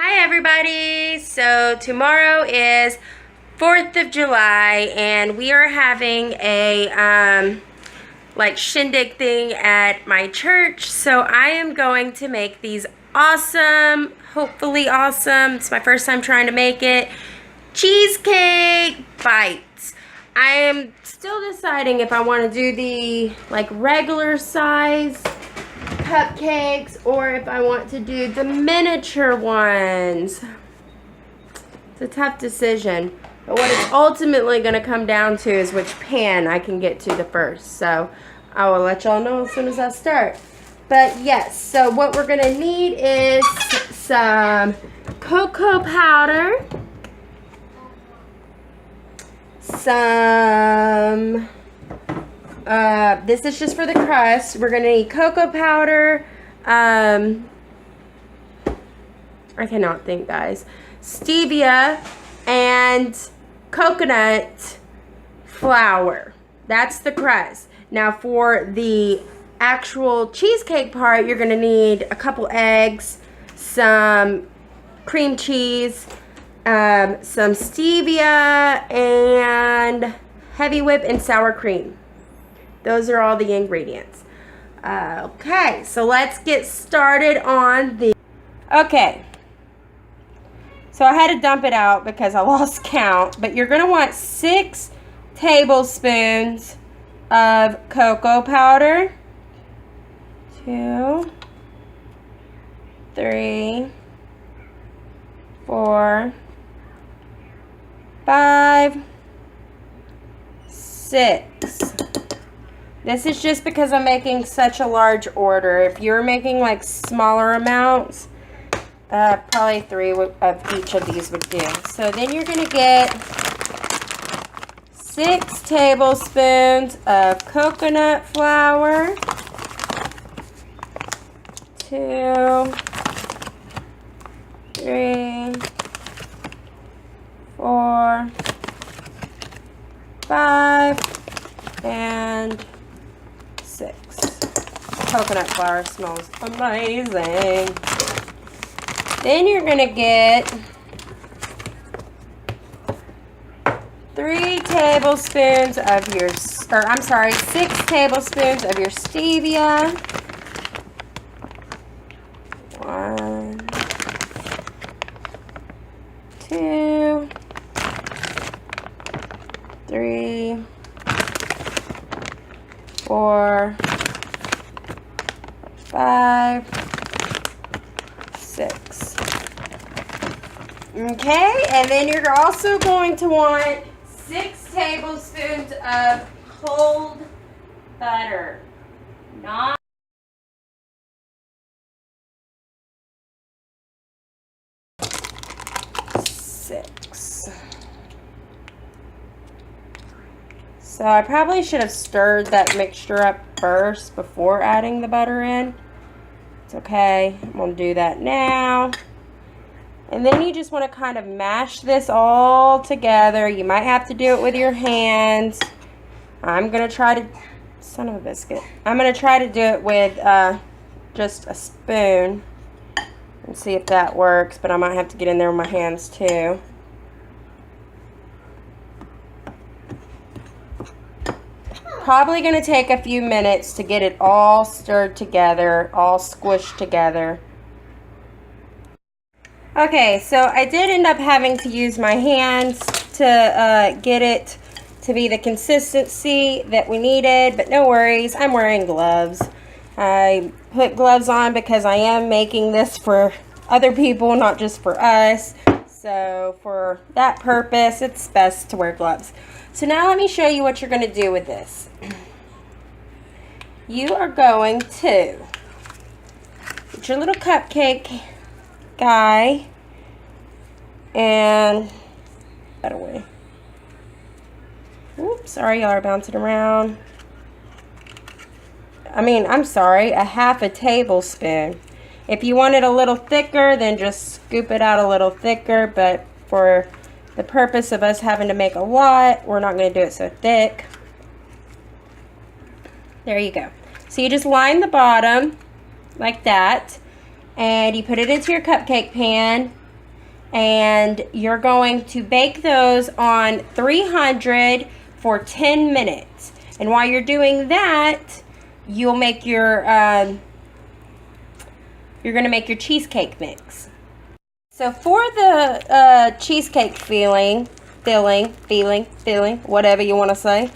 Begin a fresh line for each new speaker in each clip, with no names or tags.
Hi everybody! So tomorrow is 4th of July and we are having a like shindig thing at my church. So I am going to make these awesome, hopefully awesome, it's my first time trying to make it, cheesecake bites. I am still deciding if I want to do the like regular size cupcakes or if I want to do the miniature ones. It's a tough decision, but what it's ultimately going to come down to is which pan I can get to the first. So I will let y'all know as soon as I start. But yes, so what we're going to need is some cocoa powder, some this is just for the crust. We're going to need cocoa powder, I cannot think, guys, stevia, and coconut flour. That's the crust. Now for the actual cheesecake part, you're going to need a couple eggs, some cream cheese, some stevia, and heavy whip and sour cream. Those are all the ingredients. Okay, so let's get started on the... Okay, so I had to dump it out because I lost count, but you're going to want 6 tablespoons of cocoa powder. 2, 3, 4, 5, 6. This is just because I'm making such a large order. If you're making like smaller amounts, probably 3 of each of these would do. So then you're going to get 6 tablespoons of coconut flour, 2, 3, 4, 5, and 6. Coconut flour smells amazing. Then you're going to get 3 tablespoons of your, 6 tablespoons of your stevia. 1, 2, 3, 4, 5, 6. Okay, and then you're also going to want 6 tablespoons of cold butter. Not 6. So I probably should have stirred that mixture up first before adding the butter in. It's okay. I'm going to do that now. And then you just want to kind of mash this all together. You might have to do it with your hands. I'm going to try to... Son of a biscuit. I'm going to try to do it with just a spoon and see if that works. But I might have to get in there with my hands too. Probably going to take a few minutes to get it all stirred together, all squished together. Okay, so I did end up having to use my hands to get it to be the consistency that we needed, but no worries, I'm wearing gloves. I put gloves on because I am making this for other people, not just for us. So for that purpose, it's best to wear gloves. So now let me show you what you're going to do with this. You are going to get your little cupcake guy and that away. Oops, sorry, y'all are bouncing around. I'm sorry, a half a tablespoon. If you want it a little thicker, then just scoop it out a little thicker, but for the purpose of us having to make a lot, we're not going to do it so thick. There you go. So you just line the bottom like that, and you put it into your cupcake pan, and you're going to bake those on 300 for 10 minutes. And while you're doing that, you'll make your you're going to make your cheesecake mix. So for the cheesecake filling, whatever you want to say,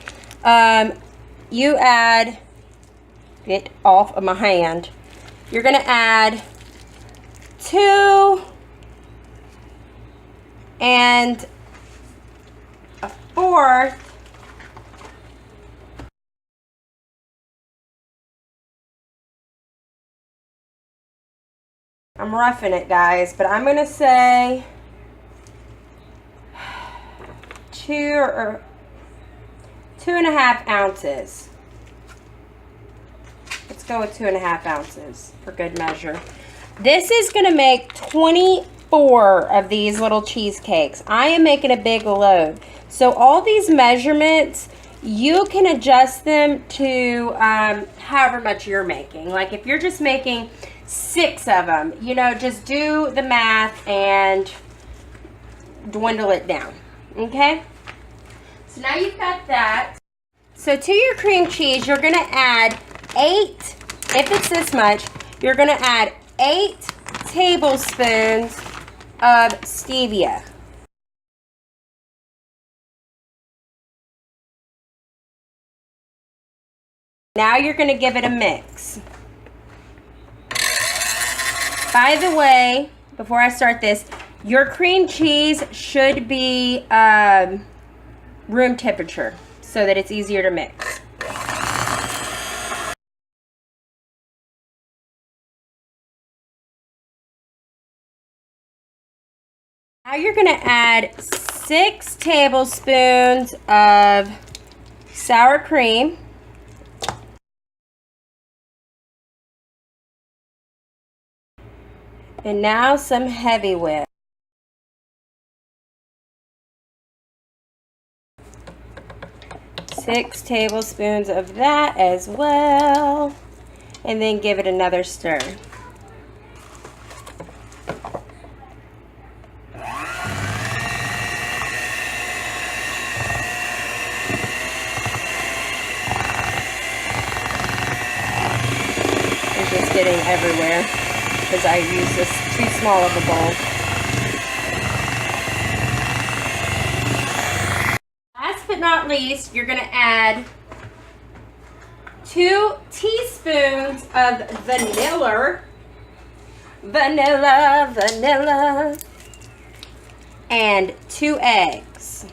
you add, get off of my hand, you're going to add 2 and 1/4 I'm roughing it, guys, but I'm going to say 2 or 2.5 ounces. Let's go with 2.5 ounces for good measure. This is going to make 24 of these little cheesecakes. I am making a big load. So all these measurements, you can adjust them to however much you're making. Like if you're just making 6 of them, you know, just do the math and dwindle it down. Okay? So now you've got that. So to your cream cheese, you're going to add 8, if it's this much, you're going to add 8 tablespoons of stevia. Now you're going to give it a mix. By the way, before I start this, your cream cheese should be room temperature so that it's easier to mix. Now you're going to add 6 tablespoons of sour cream. And now some heavy whip. Six tablespoons of that as well. And then give it another stir. It's just getting everywhere because I use this too small of a bowl. Last but not least, you're going to add 2 teaspoons of vanilla, and 2 eggs.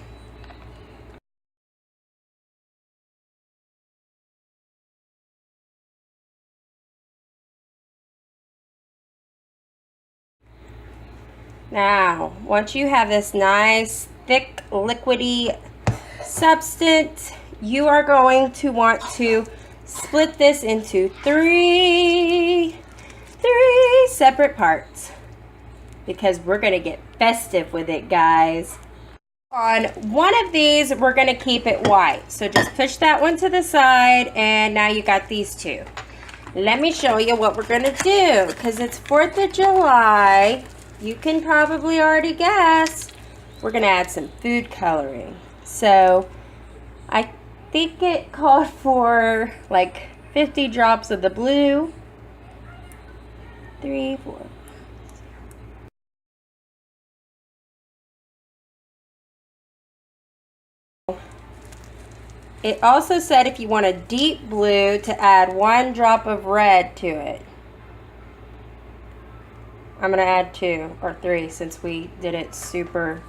Now, once you have this nice, thick, liquidy substance, you are going to want to split this into three separate parts because we're going to get festive with it, guys. On one of these, we're going to keep it white. So just push that one to the side, and now you got these 2. Let me show you what we're going to do because it's 4th of July. You can probably already guess. We're going to add some food coloring. So I think it called for like 50 drops of the blue. 3, 4. It also said if you want a deep blue to add 1 drop of red to it. I'm going to add 2 or 3 since we did it super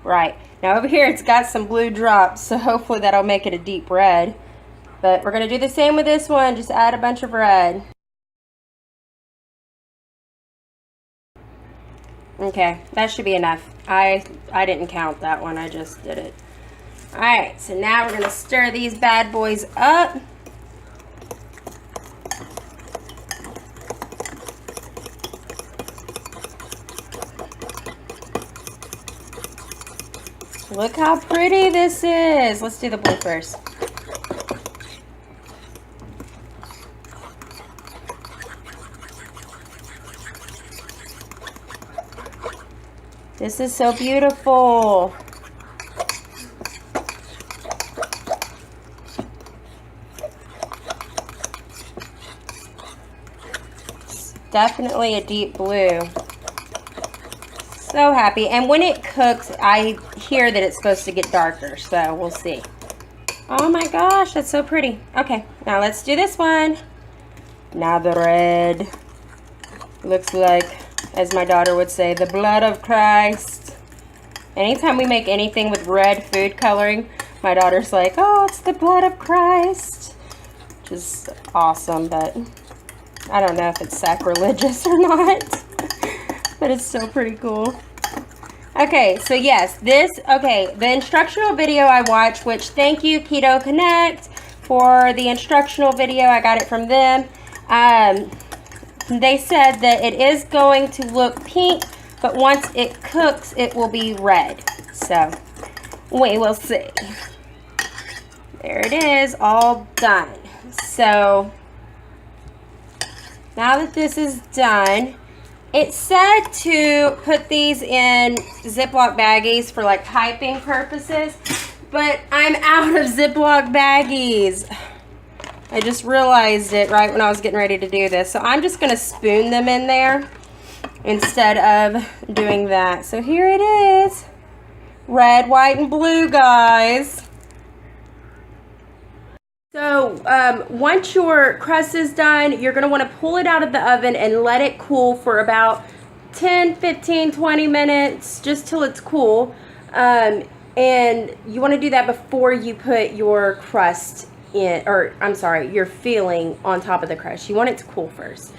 bright. Now over here it's got some blue drops, so hopefully that'll make it a deep red. But we're going to do the same with this one, just add a bunch of red. Okay, that should be enough. I didn't count that one, I just did it. Alright, so now we're going to stir these bad boys up. Look how pretty this is. Let's do the blue first. This is so beautiful. It's definitely a deep blue. So happy. And when it cooks, I hear that it's supposed to get darker, so we'll see. Oh my gosh, that's so pretty. Okay, now let's do this one. Now the red. Looks like, as my daughter would say, the blood of Christ. Anytime we make anything with red food coloring, my daughter's like, oh, it's the blood of Christ. Which is awesome, but I don't know if it's sacrilegious or not. But it's still pretty cool. Okay, so yes, the instructional video I watched, which thank you, Keto Connect, for the instructional video. I got it from them. They said that it is going to look pink, but once it cooks, it will be red. So, we will see. There it is, all done. So, now that this is done, it said to put these in Ziploc baggies for like piping purposes, but I'm out of Ziploc baggies. I just realized it right when I was getting ready to do this. So I'm just going to spoon them in there instead of doing that. So here it is. Red, white, and blue, guys. So once your crust is done, you're going to want to pull it out of the oven and let it cool for about 10, 15, 20 minutes, just till it's cool. And you want to do that before you put your crust in, or I'm sorry, your filling on top of the crust. You want it to cool first.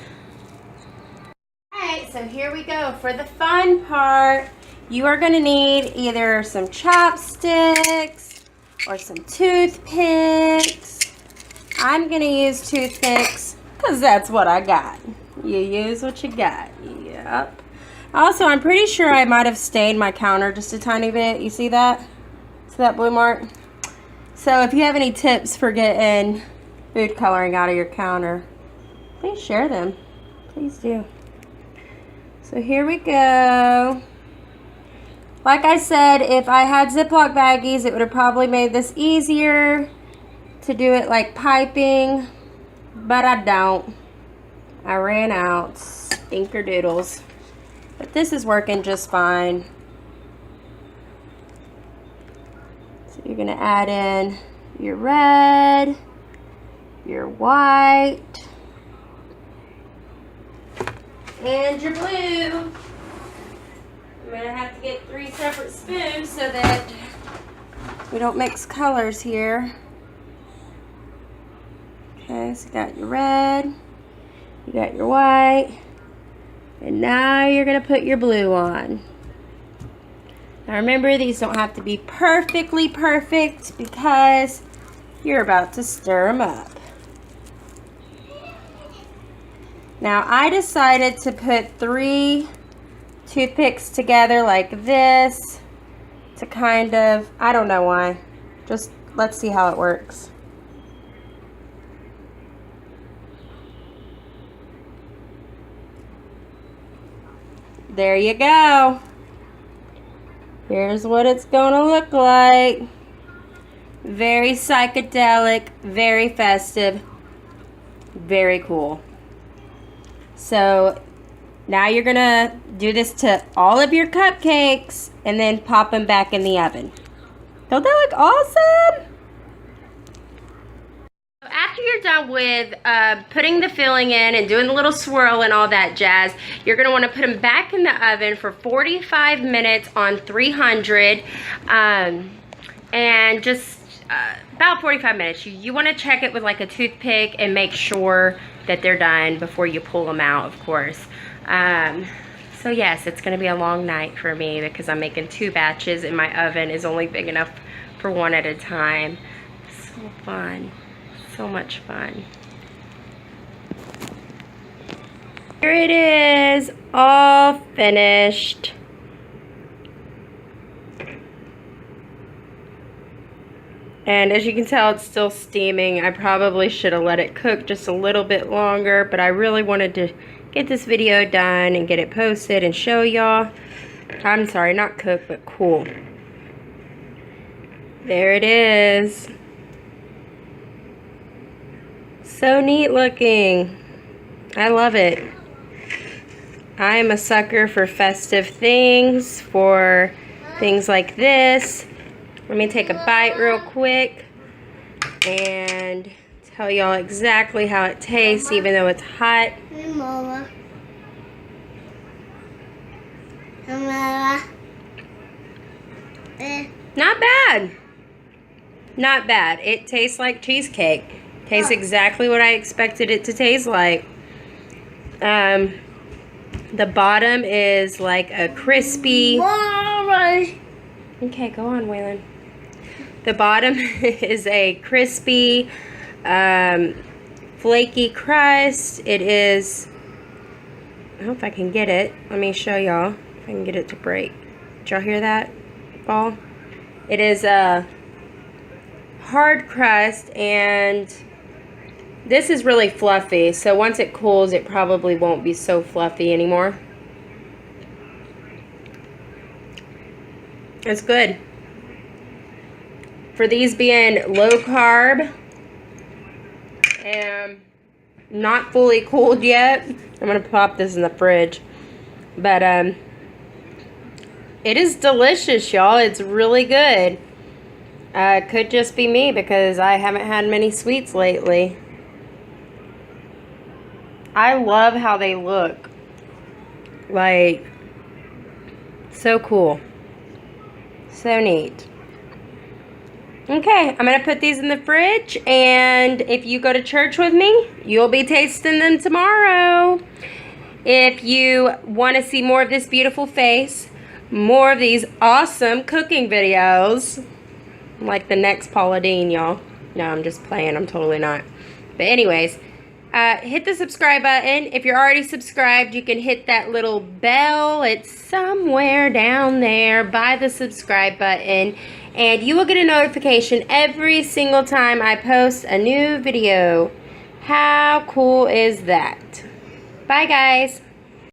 Alright, so here we go. For the fun part, you are going to need either some chopsticks or some toothpicks. I'm going to use toothpicks because that's what I got. You use what you got. Yep. Also, I'm pretty sure I might have stained my counter just a tiny bit. You see that? See that blue mark? So if you have any tips for getting food coloring out of your counter, please share them. Please do. So here we go. Like I said, if I had Ziploc baggies, it would have probably made this easier to do it like piping, but I don't. I ran out. Stinkerdoodles. But this is working just fine. So you're going to add in your red, your white, and your blue. I'm going to have to get 3 separate spoons so that we don't mix colors here. Okay, so you got your red, you got your white, and now you're going to put your blue on. Now remember, these don't have to be perfectly perfect because you're about to stir them up. Now I decided to put 3 toothpicks together like this to kind of, I don't know why, just let's see how it works. There you go. Here's what it's gonna look like. Very psychedelic, very festive, very cool. So now you're gonna do this to all of your cupcakes and then pop them back in the oven. Don't that look awesome? After you're done with putting the filling in and doing the little swirl and all that jazz, you're going to want to put them back in the oven for 45 minutes on 300 and just about 45 minutes. You want to check it with like a toothpick and make sure that they're done before you pull them out, of course. So yes, it's going to be a long night for me because I'm making 2 batches and my oven is only big enough for 1 at a time. So fun. So much fun. Here it is, all finished. And as you can tell, it's still steaming. I probably should have let it cook just a little bit longer, but I really wanted to get this video done and get it posted and show y'all. I'm sorry, not cook, but cool. There it is. So neat looking. I love it. I'm a sucker for festive things, for things like this. Let me take a bite real quick and tell y'all exactly how it tastes, even though it's hot. Not bad. Not bad. It tastes like cheesecake. Tastes exactly what I expected it to taste like. The bottom is like a crispy... Okay, go on, Waylon. The bottom is a crispy, flaky crust. It is... I hope I can get it. Let me show y'all if I can get it to break. Did y'all hear that ball? It is a hard crust, and this is really fluffy. So once it cools, it probably won't be so fluffy anymore. It's good. For these being low carb and not fully cooled yet, I'm going to pop this in the fridge. But it is delicious, y'all. It's really good. Could just be me because I haven't had many sweets lately. I love how they look. Like, so cool. So neat. Okay, I'm going to put these in the fridge, and if you go to church with me, you'll be tasting them tomorrow. If you want to see more of this beautiful face, more of these awesome cooking videos, like the next Paula Deen, y'all. No, I'm just playing. I'm totally not. But anyways, hit the subscribe button. If you're already subscribed, you can hit that little bell. It's somewhere down there by the subscribe button. And you will get a notification every single time I post a new video. How cool is that? Bye, guys.